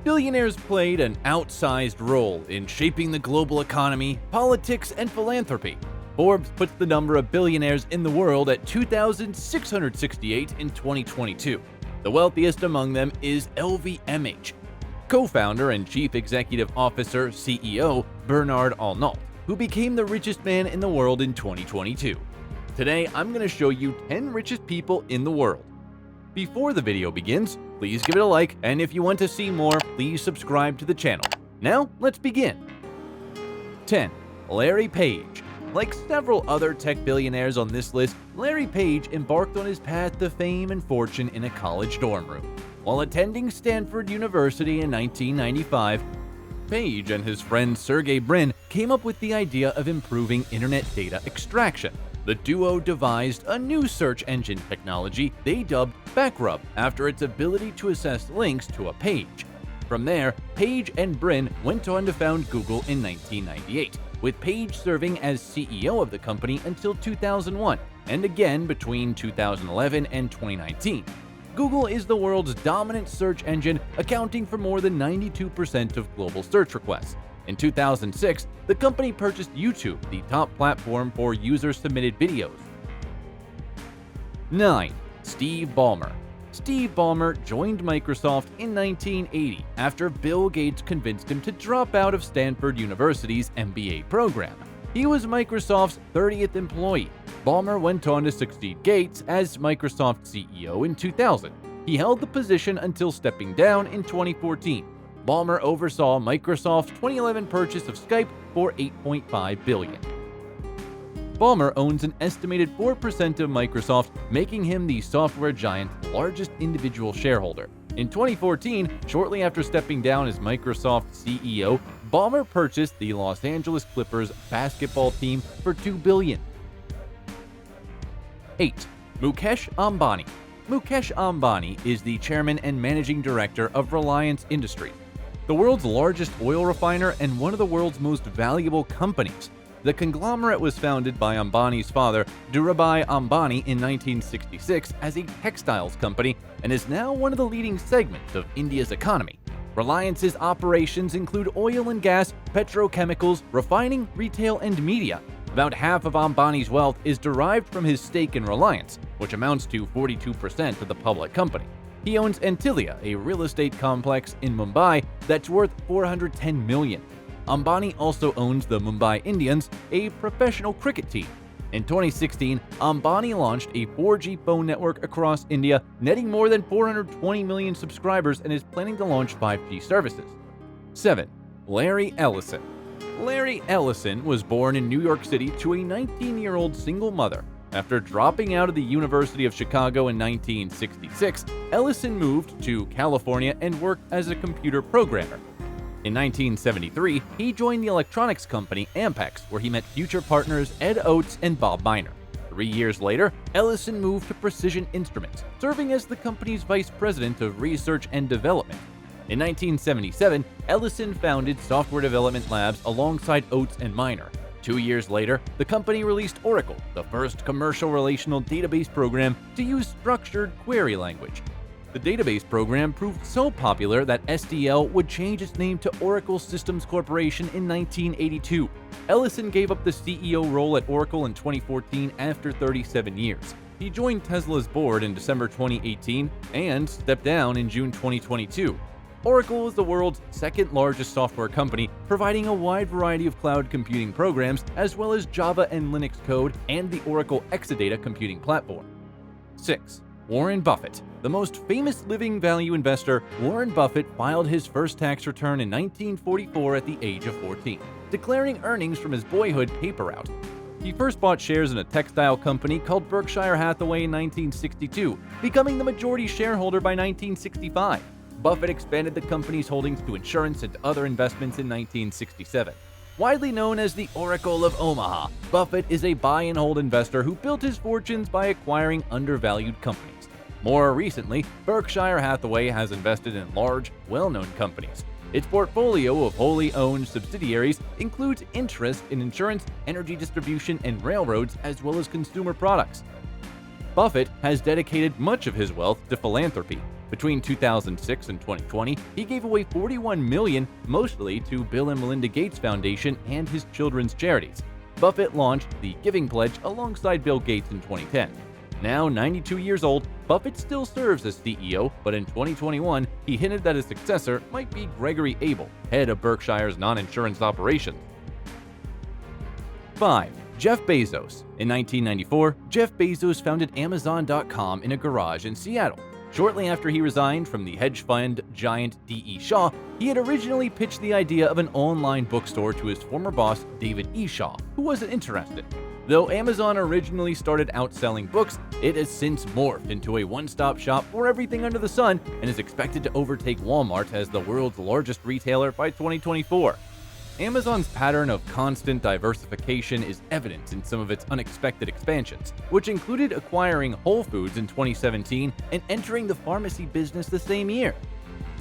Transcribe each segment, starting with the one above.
Billionaires played an outsized role in shaping the global economy, politics, and philanthropy. Forbes puts the number of billionaires in the world at 2,668 in 2022. The wealthiest among them is LVMH. Co-founder and Chief Executive Officer (CEO) Bernard Arnault, who became the richest man in the world in 2022. Today, I'm going to show you 10 richest people in the world. Before the video begins, please give it a like, and if you want to see more, please subscribe to the channel. Now, let's begin. 10. Larry Page. Like several other tech billionaires on this list, Larry Page embarked on his path to fame and fortune in a college dorm room. While attending Stanford University in 1995, Page and his friend Sergey Brin came up with the idea of improving internet data extraction. The duo devised a new search engine technology they dubbed Backrub after its ability to assess links to a page. From there, Page and Brin went on to found Google in 1998, with Page serving as CEO of the company until 2001, and again between 2011 and 2019. Google is the world's dominant search engine, accounting for more than 92% of global search requests. In 2006, the company purchased YouTube, the top platform for user-submitted videos. 9. Steve Ballmer. Steve Ballmer joined Microsoft in 1980 after Bill Gates convinced him to drop out of Stanford University's MBA program. He was Microsoft's 30th employee. Ballmer went on to succeed Gates as Microsoft CEO in 2000. He held the position until stepping down in 2014. Ballmer oversaw Microsoft's 2011 purchase of Skype for $8.5 billion. Ballmer owns an estimated 4% of Microsoft, making him the software giant's largest individual shareholder. In 2014, shortly after stepping down as Microsoft CEO, Ballmer purchased the Los Angeles Clippers basketball team for $2 billion. 8. Mukesh Ambani. Mukesh Ambani is the chairman and managing director of Reliance Industries, the world's largest oil refiner and one of the world's most valuable companies. The conglomerate was founded by Ambani's father, Dhirubhai Ambani, in 1966 as a textiles company and is now one of the leading segments of India's economy. Reliance's operations include oil and gas, petrochemicals, refining, retail, and media. About half of Ambani's wealth is derived from his stake in Reliance, which amounts to 42% of the public company. He owns Antilia, a real estate complex in Mumbai that's worth $410 million. Ambani also owns the Mumbai Indians, a professional cricket team. In 2016, Ambani launched a 4G phone network across India, netting more than 420 million subscribers, and is planning to launch 5G services. 7. Larry Ellison. Larry Ellison was born in New York City to a 19-year-old single mother. After dropping out of the University of Chicago in 1966, Ellison moved to California and worked as a computer programmer. In 1973, he joined the electronics company Ampex, where he met future partners Ed Oates and Bob Miner. 3 years later, Ellison moved to Precision Instruments, serving as the company's vice president of research and development. In 1977, Ellison founded Software Development Labs alongside Oates and Miner. 2 years later, the company released Oracle, the first commercial relational database program to use structured query language. The database program proved so popular that SDL would change its name to Oracle Systems Corporation in 1982. Ellison gave up the CEO role at Oracle in 2014 after 37 years. He joined Tesla's board in December 2018 and stepped down in June 2022. Oracle is the world's second largest software company, providing a wide variety of cloud computing programs as well as Java and Linux code and the Oracle Exadata computing platform. 6. Warren Buffett. The most famous living value investor, Warren Buffett filed his first tax return in 1944 at the age of 14, declaring earnings from his boyhood paper route. He first bought shares in a textile company called Berkshire Hathaway in 1962, becoming the majority shareholder by 1965. Buffett expanded the company's holdings to insurance and other investments in 1967. Widely known as the Oracle of Omaha, Buffett is a buy-and-hold investor who built his fortunes by acquiring undervalued companies. More recently, Berkshire Hathaway has invested in large, well-known companies. Its portfolio of wholly owned subsidiaries includes interest in insurance, energy distribution, and railroads, as well as consumer products. Buffett has dedicated much of his wealth to philanthropy. Between 2006 and 2020, he gave away $41 million, mostly to Bill and Melinda Gates Foundation and his children's charities. Buffett launched the Giving Pledge alongside Bill Gates in 2010. Now 92 years old, Buffett still serves as CEO, but in 2021, he hinted that his successor might be Gregory Abel, head of Berkshire's non-insurance operations. 5. Jeff Bezos. In 1994, Jeff Bezos founded Amazon.com in a garage in Seattle. Shortly after he resigned from the hedge fund giant D.E. Shaw, he had originally pitched the idea of an online bookstore to his former boss, David E. Shaw, who wasn't interested. Though Amazon originally started out selling books, it has since morphed into a one-stop shop for everything under the sun and is expected to overtake Walmart as the world's largest retailer by 2024. Amazon's pattern of constant diversification is evident in some of its unexpected expansions, which included acquiring Whole Foods in 2017 and entering the pharmacy business the same year.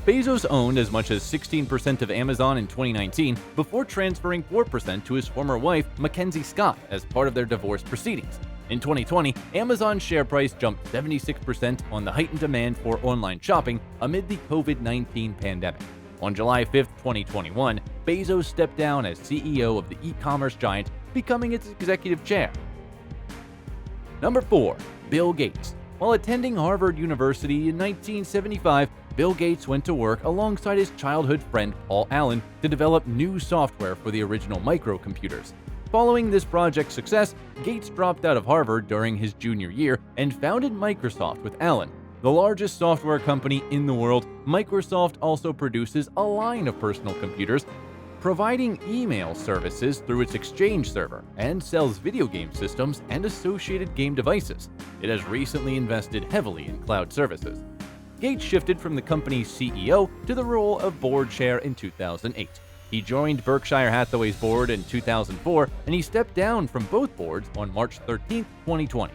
Bezos owned as much as 16% of Amazon in 2019 before transferring 4% to his former wife, Mackenzie Scott, as part of their divorce proceedings. In 2020, Amazon's share price jumped 76% on the heightened demand for online shopping amid the COVID-19 pandemic. On July 5, 2021, Bezos stepped down as CEO of the e-commerce giant, becoming its executive chair. Number 4. Bill Gates. While attending Harvard University in 1975, Bill Gates went to work alongside his childhood friend Paul Allen to develop new software for the original microcomputers. Following this project's success, Gates dropped out of Harvard during his junior year and founded Microsoft with Allen. The largest software company in the world, Microsoft also produces a line of personal computers, providing email services through its Exchange server, and sells video game systems and associated game devices. It has recently invested heavily in cloud services. Gates shifted from the company's CEO to the role of board chair in 2008. He joined Berkshire Hathaway's board in 2004, and he stepped down from both boards on March 13, 2020.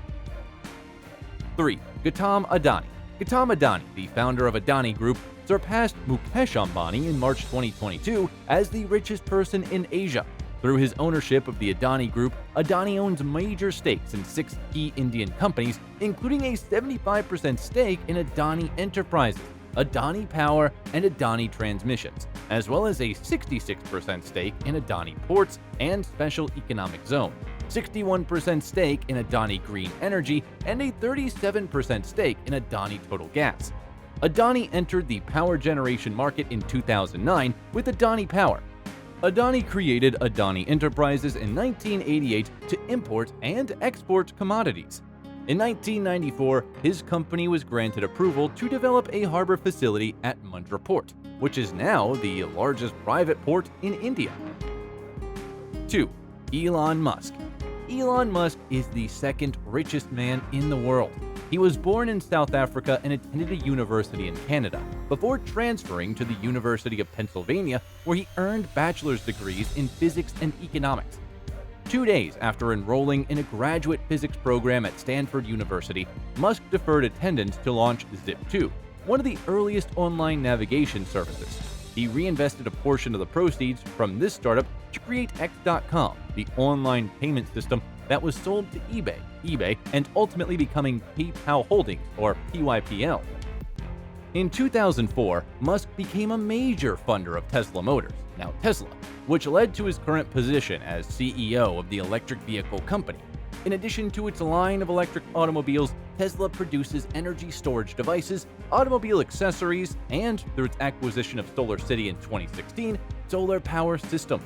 3. Gautam Adani. Gautam Adani, the founder of Adani Group, surpassed Mukesh Ambani in March 2022 as the richest person in Asia. Through his ownership of the Adani Group, Adani owns major stakes in 6 key Indian companies, including a 75% stake in Adani Enterprises, Adani Power, and Adani Transmissions, as well as a 66% stake in Adani Ports and Special Economic Zone, 61% stake in Adani Green Energy, and a 37% stake in Adani Total Gas. Adani entered the power generation market in 2009 with Adani Power. Adani created Adani Enterprises in 1988 to import and export commodities. In 1994, his company was granted approval to develop a harbor facility at Mundra Port, which is now the largest private port in India. 2. Elon Musk. Elon Musk is the second richest man in the world. He was born in South Africa and attended a university in Canada, before transferring to the University of Pennsylvania, where he earned bachelor's degrees in physics and economics. 2 days after enrolling in a graduate physics program at Stanford University, Musk deferred attendance to launch Zip2, one of the earliest online navigation services. He reinvested a portion of the proceeds from this startup to create X.com, the online payment system that was sold to eBay, and ultimately becoming PayPal Holdings, or PYPL. In 2004, Musk became a major funder of Tesla Motors, now Tesla, which led to his current position as CEO of the electric vehicle company. In addition to its line of electric automobiles, Tesla produces energy storage devices, automobile accessories, and, through its acquisition of SolarCity in 2016, solar power systems.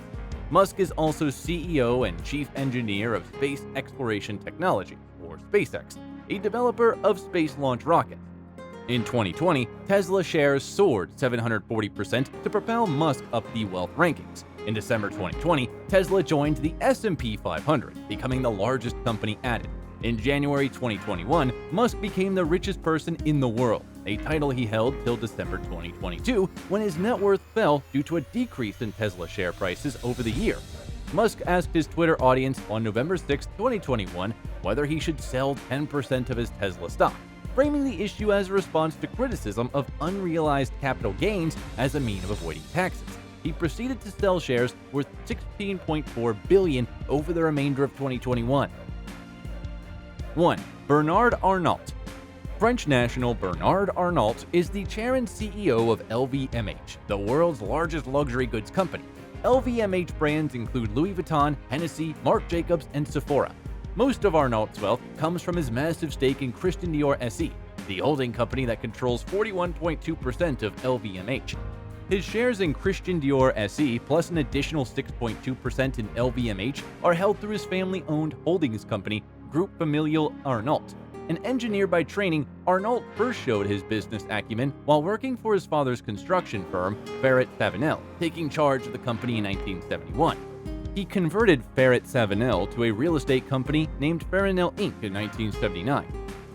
Musk is also CEO and chief engineer of Space Exploration Technology, or SpaceX, a developer of space launch rockets. In 2020, Tesla shares soared 740% to propel Musk up the wealth rankings. In December 2020, Tesla joined the S&P 500, becoming the largest company added. In January 2021, Musk became the richest person in the world, a title he held till December 2022, when his net worth fell due to a decrease in Tesla share prices over the year. Musk asked his Twitter audience on November 6, 2021, whether he should sell 10% of his Tesla stock, framing the issue as a response to criticism of unrealized capital gains as a means of avoiding taxes. He proceeded to sell shares worth $16.4 billion over the remainder of 2021. 1. Bernard Arnault. French national Bernard Arnault is the chair and CEO of LVMH, the world's largest luxury goods company. LVMH brands include Louis Vuitton, Hennessy, Marc Jacobs, and Sephora. Most of Arnault's wealth comes from his massive stake in Christian Dior SE, the holding company that controls 41.2% of LVMH. His shares in Christian Dior SE plus an additional 6.2% in LVMH are held through his family-owned holdings company, Groupe Familial Arnault. An engineer by training, Arnault first showed his business acumen while working for his father's construction firm, Ferret Savinel, taking charge of the company in 1971. He converted Ferret Savinel to a real estate company named Farinel Inc. in 1979.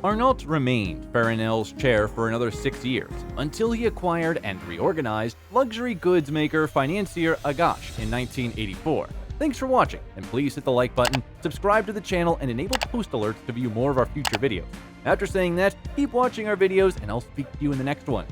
Arnault remained Farinel's chair for another 6 years, until he acquired and reorganized luxury goods maker Financier Agache in 1984. Thanks for watching, and please hit the like button, subscribe to the channel, and enable post alerts to view more of our future videos. After saying that, keep watching our videos, and I'll speak to you in the next one.